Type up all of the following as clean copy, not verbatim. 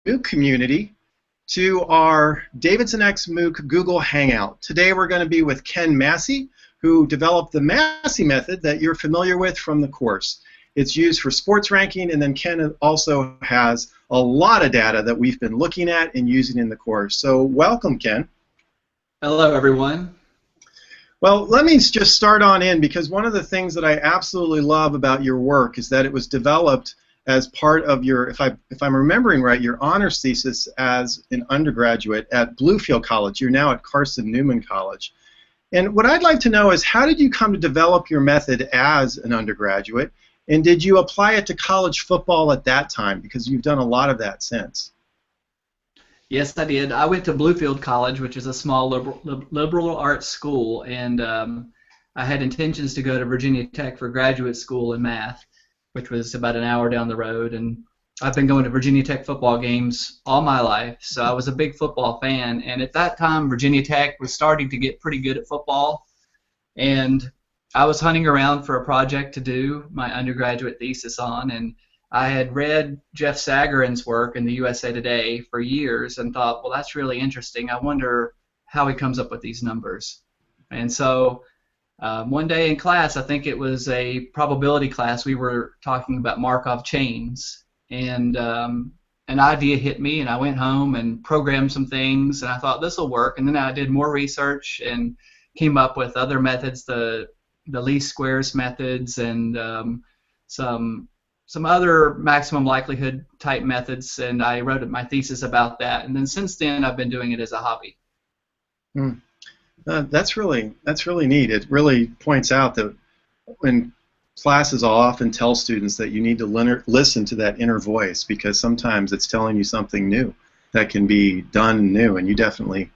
MOOC community to our Davidson X MOOC Google Hangout. Today we're going to be with Ken Massey, who developed the Massey method that you're familiar with from the course. It's used for sports ranking, and then Ken also has a lot of data that we've been looking at and using in the course. So welcome, Ken. Hello, everyone. Well, let me just start on in, because one of the things that I absolutely love about your work is that it was developed as part of your, if I'm remembering right, your honors thesis as an undergraduate at Bluefield College. You're now at Carson Newman College. And what I'd like to know is, how did you come to develop your method as an undergraduate, and did you apply it to college football at that time? Because you've done a lot of that since. Yes, I did. I went to Bluefield College, which is a small liberal arts school, and I had intentions to go to Virginia Tech for graduate school in math, which was about an hour down the road. And I've been going to Virginia Tech football games all my life, so I was a big football fan. And at that time, Virginia Tech was starting to get pretty good at football, and I was hunting around for a project to do my undergraduate thesis on, and I had read Jeff Sagarin's work in the USA Today for years and thought, well, that's really interesting. I wonder how he comes up with these numbers. And so one day in class, I think it was a probability class, we were talking about Markov chains, and an idea hit me, and I went home and programmed some things, and I thought this will work. And then I did more research and came up with other methods, the least squares methods, and some other maximum likelihood type methods, and I wrote my thesis about that. And then since then, I've been doing it as a hobby. That's really neat. It really points out that in classes, I'll often tell students that you need to listen to that inner voice, because sometimes it's telling you something new that can be done new, and you definitely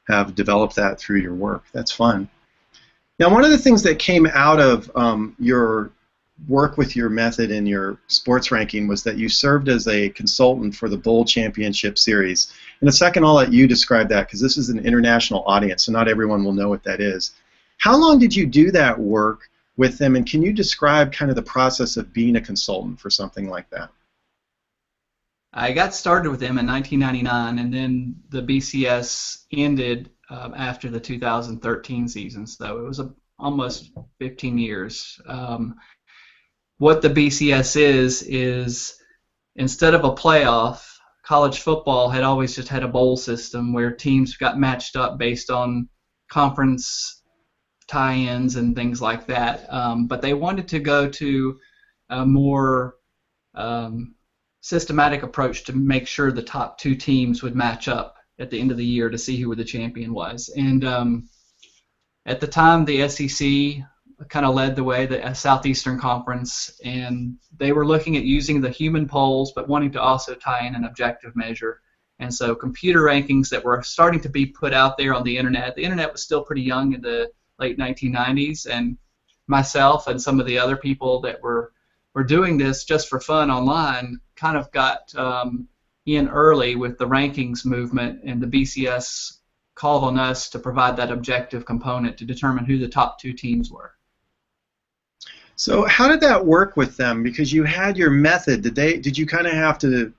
have developed that through your work. That's fun. Now, one of the things that came out of your work with your method in your sports ranking was that you served as a consultant for the Bowl Championship Series. In a second, I'll let you describe that, because this is an international audience, so not everyone will know what that is. How long did you do that work with them, and can you describe kind of the process of being a consultant for something like that? I got started with them in 1999, and then the BCS ended after the 2013 season, so it was almost 15 years. What the BCS is instead of a playoff, college football had always just had a bowl system where teams got matched up based on conference tie-ins and things like that. But they wanted to go to a more systematic approach to make sure the top two teams would match up at the end of the year to see who the champion was. And at the time, the SEC kind of led the way, the Southeastern Conference, and they were looking at using the human polls but wanting to also tie in an objective measure. And so computer rankings that were starting to be put out there on the internet was still pretty young in the late 1990s, and myself and some of the other people that were doing this just for fun online kind of got in early with the rankings movement, and the BCS called on us to provide that objective component to determine who the top two teams were. So how did that work with them? Because you had your method. Did you kind of have to,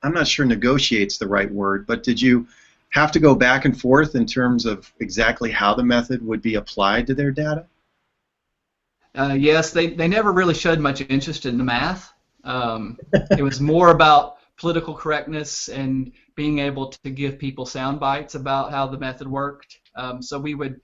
I'm not sure negotiate's the right word, but did you have to go back and forth in terms of exactly how the method would be applied to their data? Yes, they never really showed much interest in the math. It was more about political correctness and being able to give people sound bites about how the method worked. So we would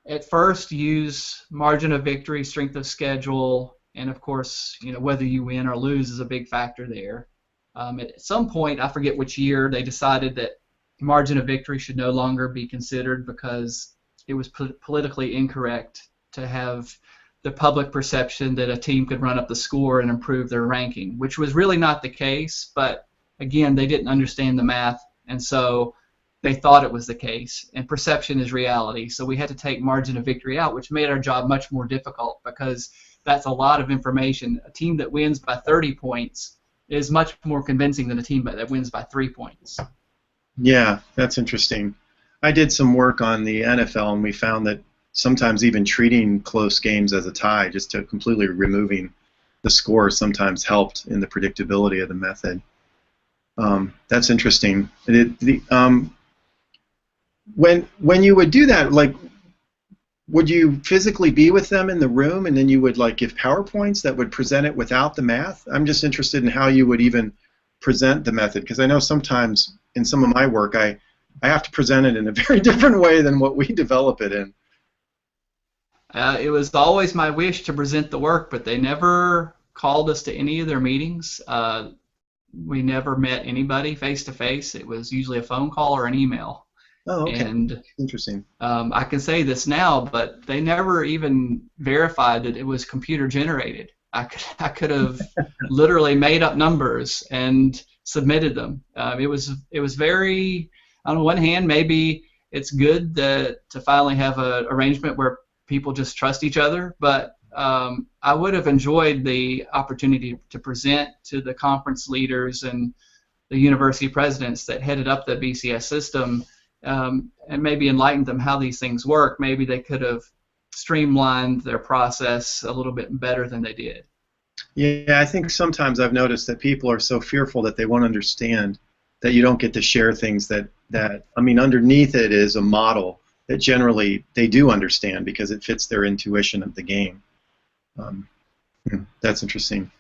at first use margin of victory, strength of schedule, and of course, whether you win or lose is a big factor there. At some point, I forget which year, they decided that margin of victory should no longer be considered because it was politically incorrect to have the public perception that a team could run up the score and improve their ranking, which was really not the case, but again, they didn't understand the math, and so they thought it was the case, and perception is reality. So we had to take margin of victory out, which made our job much more difficult, because that's a lot of information. A team that wins by 30 points is much more convincing than a team that wins by 3 points. Yeah, that's interesting. I did some work on the NFL, and we found that sometimes even treating close games as a tie, just to completely removing the score, sometimes helped in the predictability of the method. That's interesting. When you would do that, like, would you physically be with them in the room, and then you would like give PowerPoints that would present it without the math? I'm just interested in how you would even present the method, because I know sometimes in some of my work I have to present it in a very different way than what we develop it in. It was always my wish to present the work, but they never called us to any of their meetings. We never met anybody face to face. It was usually a phone call or an email. Oh, okay. And interesting. I can say this now, but they never even verified that it was computer generated. I could have literally made up numbers and submitted them. It was very, on one hand, maybe it's good to finally have an arrangement where people just trust each other, but I would have enjoyed the opportunity to present to the conference leaders and the university presidents that headed up the BCS system, and maybe enlightened them how these things work. Maybe they could have streamlined their process a little bit better than they did. Yeah, I think sometimes I've noticed that people are so fearful that they won't understand that you don't get to share things that I mean, underneath it is a model that generally they do understand because it fits their intuition of the game. That's interesting.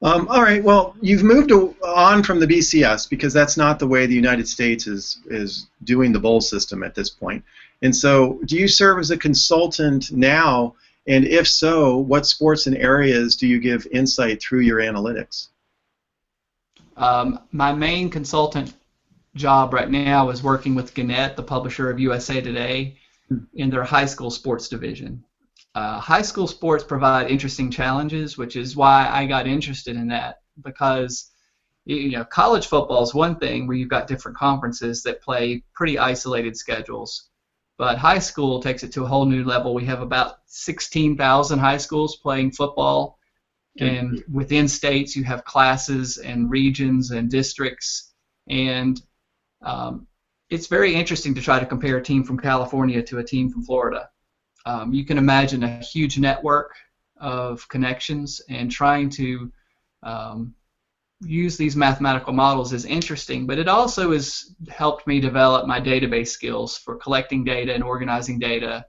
All right, well, you've moved on from the BCS because that's not the way the United States is doing the bowl system at this point. And so do you serve as a consultant now? And if so, what sports and areas do you give insight through your analytics? My main consultant job right now is working with Gannett, the publisher of USA Today, in their high school sports division. High school sports provide interesting challenges, which is why I got interested in that, because college football is one thing where you've got different conferences that play pretty isolated schedules, but high school takes it to a whole new level. We have about 16,000 high schools playing football, and within states you have classes and regions and districts, and it's very interesting to try to compare a team from California to a team from Florida. You can imagine a huge network of connections, and trying to use these mathematical models is interesting, but it also has helped me develop my database skills for collecting data and organizing data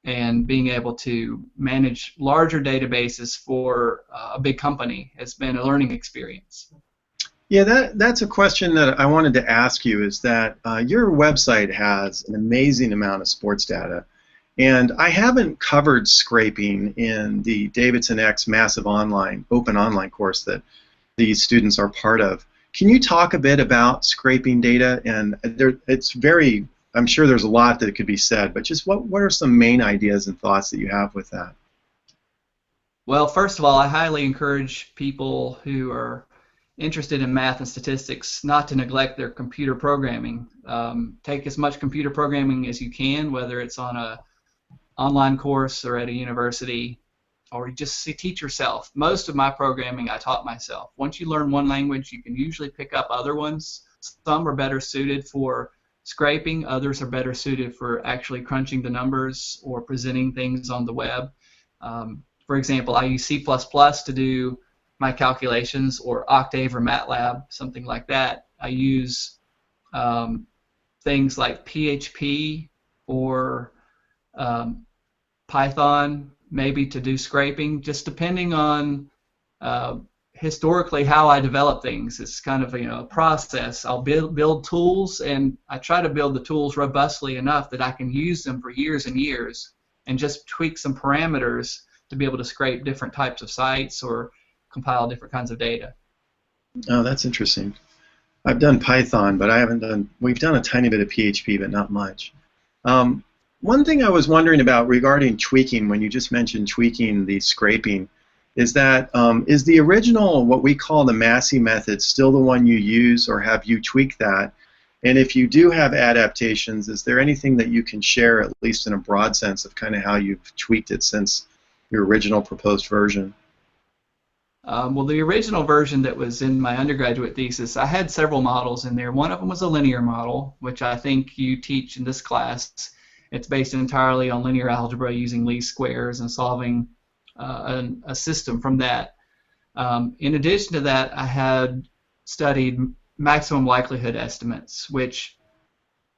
and being able to manage larger databases for a big company has been a learning experience. Yeah, that's a question that I wanted to ask you, is that your website has an amazing amount of sports data. And I haven't covered scraping in the Davidson X massive open online course that these students are part of. Can you talk a bit about scraping data? And I'm sure there's a lot that could be said, but just what are some main ideas and thoughts that you have with that? Well, first of all, I highly encourage people who are interested in math and statistics not to neglect their computer programming. Take as much computer programming as you can, whether it's on a online course or at a university, or just teach yourself. Most of my programming I taught myself. Once you learn one language, you can usually pick up other ones. Some are better suited for scraping, others are better suited for actually crunching the numbers or presenting things on the web. For example, I use C++ to do my calculations, or Octave or MATLAB, something like that. I use things like PHP or Python maybe to do scraping, just depending on historically how I develop things. It's kind of a process. I'll build tools, and I try to build the tools robustly enough that I can use them for years and years and just tweak some parameters to be able to scrape different types of sites or compile different kinds of data. Oh, that's interesting. I've done Python, but we've done a tiny bit of PHP, but not much. One thing I was wondering about regarding tweaking, when you just mentioned tweaking the scraping, is that is the original, what we call the Massey method, still the one you use, or have you tweaked that? And if you do have adaptations, is there anything that you can share, at least in a broad sense, of kind of how you've tweaked it since your original proposed version? Well, the original version that was in my undergraduate thesis, I had several models in there. One of them was a linear model, which I think you teach in this class. It's based entirely on linear algebra using least squares and solving a system from that. In addition to that, I had studied maximum likelihood estimates, which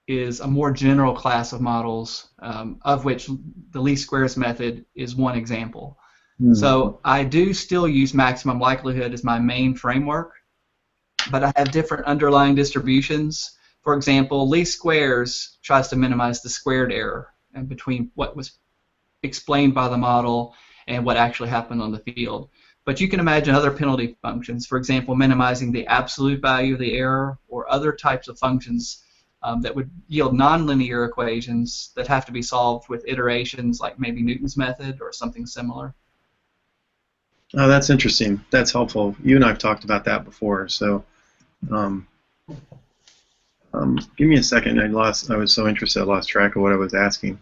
is a more general class of models, of which the least squares method is one example. So I do still use maximum likelihood as my main framework, but I have different underlying distributions. For example, least squares tries to minimize the squared error between what was explained by the model and what actually happened on the field. But you can imagine other penalty functions, for example, minimizing the absolute value of the error, or other types of functions that would yield nonlinear equations that have to be solved with iterations, like maybe Newton's method or something similar. Oh, that's interesting. That's helpful. You and I have talked about that before. So, give me a second. I was so interested, I lost track of what I was asking.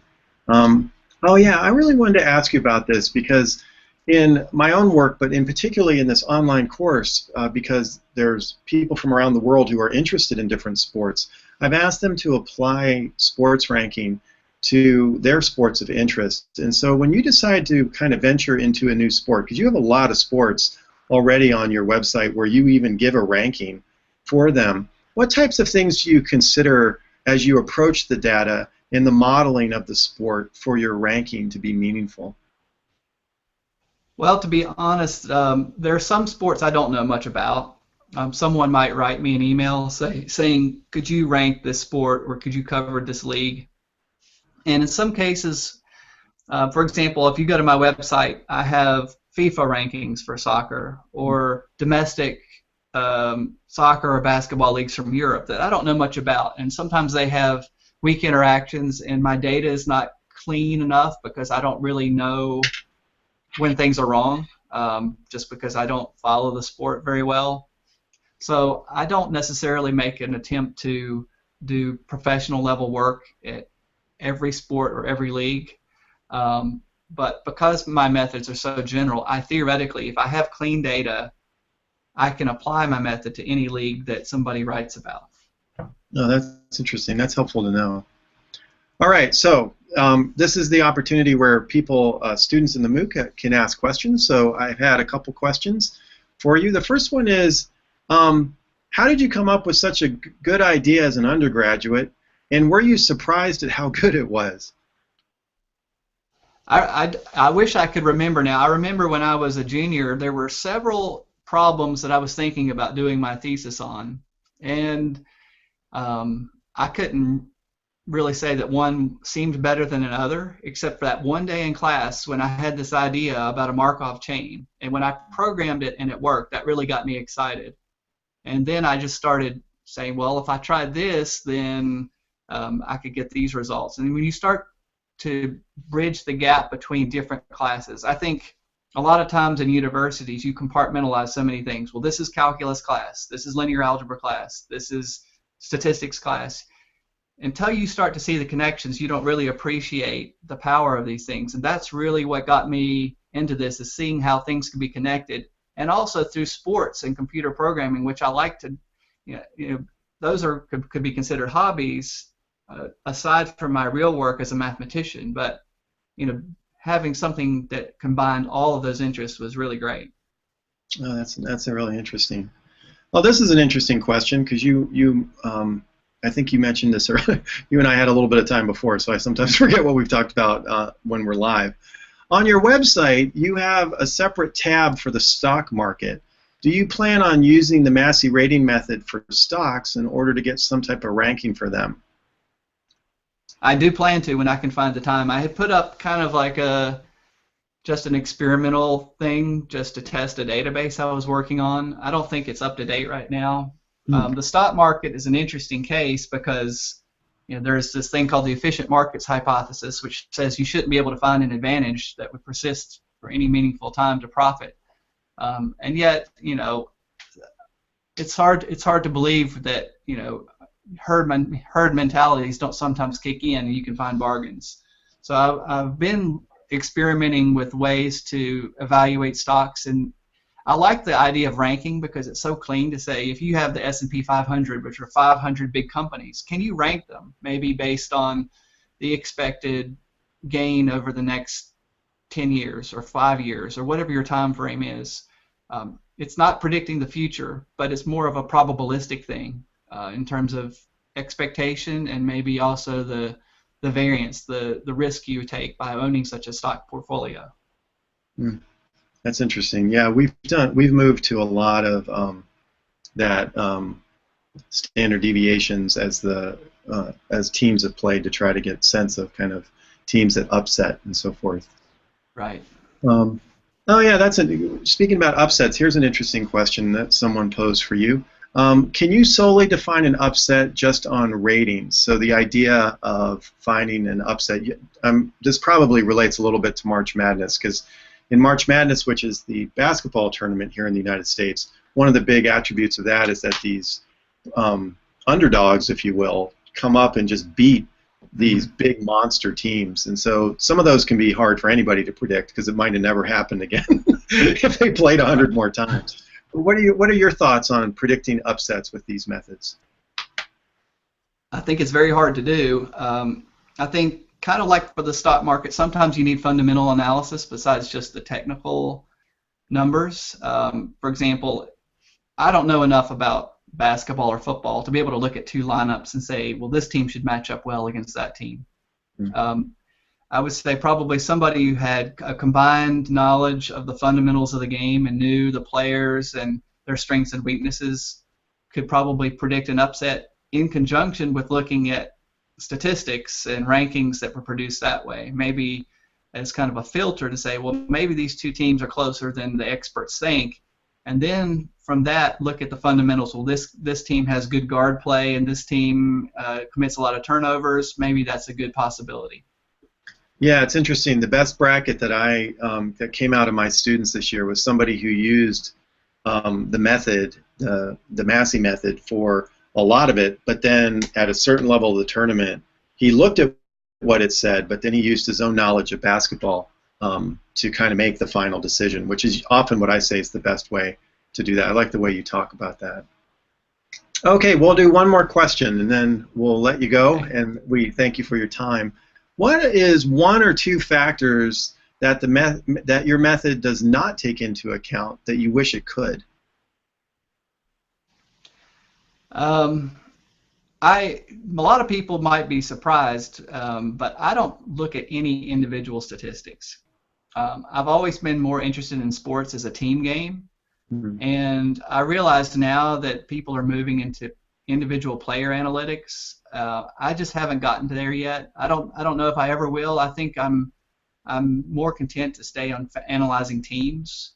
Oh yeah, I really wanted to ask you about this because in my own work, but in particularly in this online course, because there's people from around the world who are interested in different sports, I've asked them to apply sports ranking to their sports of interest. And so when you decide to kind of venture into a new sport, because you have a lot of sports already on your website where you even give a ranking for them, what types of things do you consider as you approach the data in the modeling of the sport for your ranking to be meaningful? Well, to be honest, there are some sports I don't know much about. Someone might write me an email saying, could you rank this sport, or could you cover this league? And in some cases, for example, if you go to my website, I have FIFA rankings for soccer, or domestic soccer or basketball leagues from Europe that I don't know much about. And sometimes they have weak interactions, and my data is not clean enough because I don't really know when things are wrong, just because I don't follow the sport very well. So I don't necessarily make an attempt to do professional level work at every sport or every league. But because my methods are so general, I theoretically, if I have clean data, I can apply my method to any league that somebody writes about. No, that's interesting. That's helpful to know. All right, so this is the opportunity where people, students in the MOOC, can ask questions. So I've had a couple questions for you. The first one is, how did you come up with such a good idea as an undergraduate, and were you surprised at how good it was? I wish I could remember now. I remember when I was a junior, there were several problems that I was thinking about doing my thesis on, and I couldn't really say that one seemed better than another, except for that one day in class when I had this idea about a Markov chain, and when I programmed it and it worked, that really got me excited. And then I just started saying, well, if I tried this, then I could get these results. And when you start to bridge the gap between different classes, I think a lot of times in universities you compartmentalize so many things. Well, this is calculus class, this is linear algebra class, this is statistics class. Until you start to see the connections, you don't really appreciate the power of these things. And that's really what got me into this, is seeing how things can be connected. And also through sports and computer programming, which I like to, those could be considered hobbies aside from my real work as a mathematician. But having something that combined all of those interests was really great. Oh, that's a really interesting. Well, this is an interesting question because I think you mentioned this earlier. You and I had a little bit of time before, so I sometimes forget what we've talked about when we're live. On your website, you have a separate tab for the stock market. Do you plan on using the Massey rating method for stocks in order to get some type of ranking for them? I do plan to when I can find the time. I had put up kind of like just an experimental thing just to test a database I was working on. I don't think it's up to date right now. The stock market is an interesting case because there's this thing called the efficient markets hypothesis, which says you shouldn't be able to find an advantage that would persist for any meaningful time to profit. And yet, it's hard to believe that herd mentalities don't sometimes kick in and you can find bargains. So I've been experimenting with ways to evaluate stocks, and I like the idea of ranking because it's so clean to say, if you have the S&P 500, which are 500 big companies, can you rank them maybe based on the expected gain over the next 10 years or 5 years or whatever your time frame is? it's not predicting the future, but it's more of a probabilistic thing in terms of expectation and maybe also the variance, the risk you take by owning such a stock portfolio. Hmm. That's interesting. Yeah, we've moved to a lot of that standard deviations as teams have played to try to get sense of kind of teams that upset and so forth. Right. Oh yeah, speaking about upsets. Here's an interesting question that someone posed for you. Can you solely define an upset just on ratings? So the idea of finding an upset, this probably relates a little bit to March Madness, because in March Madness, which is the basketball tournament here in the United States, one of the big attributes of that is that these underdogs, if you will, come up and just beat these big monster teams. And so some of those can be hard for anybody to predict because it might have never happened again if they played 100 more times. What are your thoughts on predicting upsets with these methods? I think it's very hard to do. I think kind of like for the stock market, sometimes you need fundamental analysis besides just the technical numbers. For example, I don't know enough about basketball or football to be able to look at two lineups and say, well, this team should match up well against that team. Mm-hmm. I would say probably somebody who had a combined knowledge of the fundamentals of the game and knew the players and their strengths and weaknesses could probably predict an upset in conjunction with looking at statistics and rankings that were produced that way. Maybe as kind of a filter to say, well, maybe these two teams are closer than the experts think. And then from that, look at the fundamentals. Well, this team has good guard play, and this team commits a lot of turnovers. Maybe that's a good possibility. Yeah, it's interesting. The best bracket that that came out of my students this year was somebody who used the method, the Massey method, for a lot of it. But then at a certain level of the tournament, he looked at what it said, but then he used his own knowledge of basketball to kind of make the final decision, which is often what I say is the best way to do that. I like the way you talk about that. Okay, we'll do one more question, and then we'll let you go, and we thank you for your time. What is one or two factors that that your method does not take into account that you wish it could? A lot of people might be surprised, but I don't look at any individual statistics. I've always been more interested in sports as a team game, and I realize now that people are moving into individual player analytics. I just haven't gotten to there yet. I don't know if I ever will. I think I'm more content to stay on analyzing teams.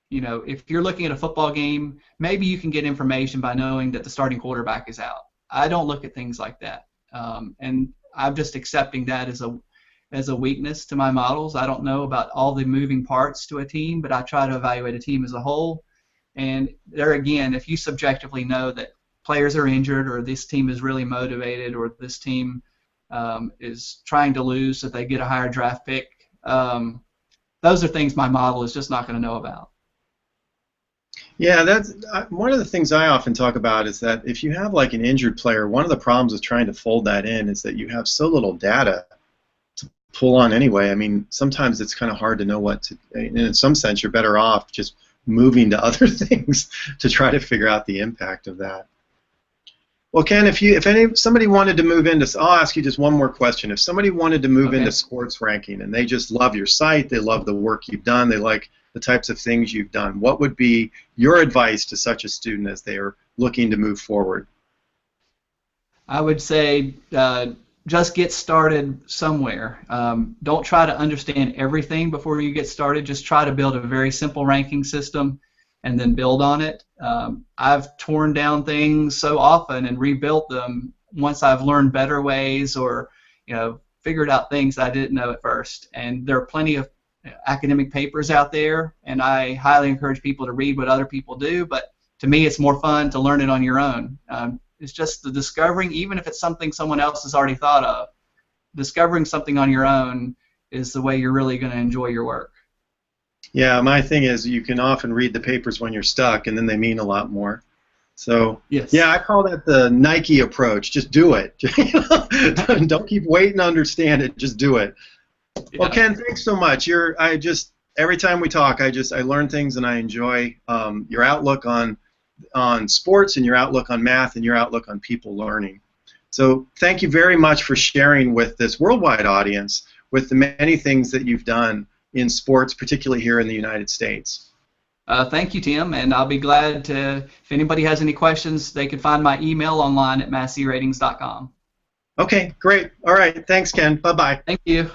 You know, if you're looking at a football game, maybe you can get information by knowing that the starting quarterback is out. I don't look at things like that, and I'm just accepting that as a weakness to my models. I don't know about all the moving parts to a team, but I try to evaluate a team as a whole. And there again, if you subjectively know that players are injured, or this team is really motivated, or this team is trying to lose so they get a higher draft pick, those are things my model is just not going to know about. Yeah, that's one of the things I often talk about is that if you have like an injured player, one of the problems with trying to fold that in is that you have so little data to pull on anyway. I mean, sometimes it's kind of hard to know what to, and in some sense you're better off just moving to other things to try to figure out the impact of that. Well, Ken, if somebody wanted to move into, I'll ask you just one more question. If somebody wanted to move into sports ranking and they just love your site, they love the work you've done, they like the types of things you've done, what would be your advice to such a student as they are looking to move forward? I would say just get started somewhere. Don't try to understand everything before you get started. Just try to build a very simple ranking system and then build on it. I've torn down things so often and rebuilt them once I've learned better ways, or figured out things I didn't know at first. And there are plenty of academic papers out there, and I highly encourage people to read what other people do, but to me it's more fun to learn it on your own. It's just the discovering, even if it's something someone else has already thought of, discovering something on your own is the way you're really going to enjoy your work. Yeah, my thing is you can often read the papers when you're stuck, and then they mean a lot more. So, yes. Yeah, I call that the Nike approach. Just do it. Don't keep waiting to understand it. Just do it. Yeah. Well, Ken, thanks so much. every time we talk, I learn things, and I enjoy your outlook on sports and your outlook on math and your outlook on people learning. So thank you very much for sharing with this worldwide audience with the many things that you've done in sports, particularly here in the United States. Thank you, Tim, and I'll be glad to, if anybody has any questions, they can find my email online at masseyratings.com. Okay, great. All right. Thanks, Ken. Bye-bye. Thank you.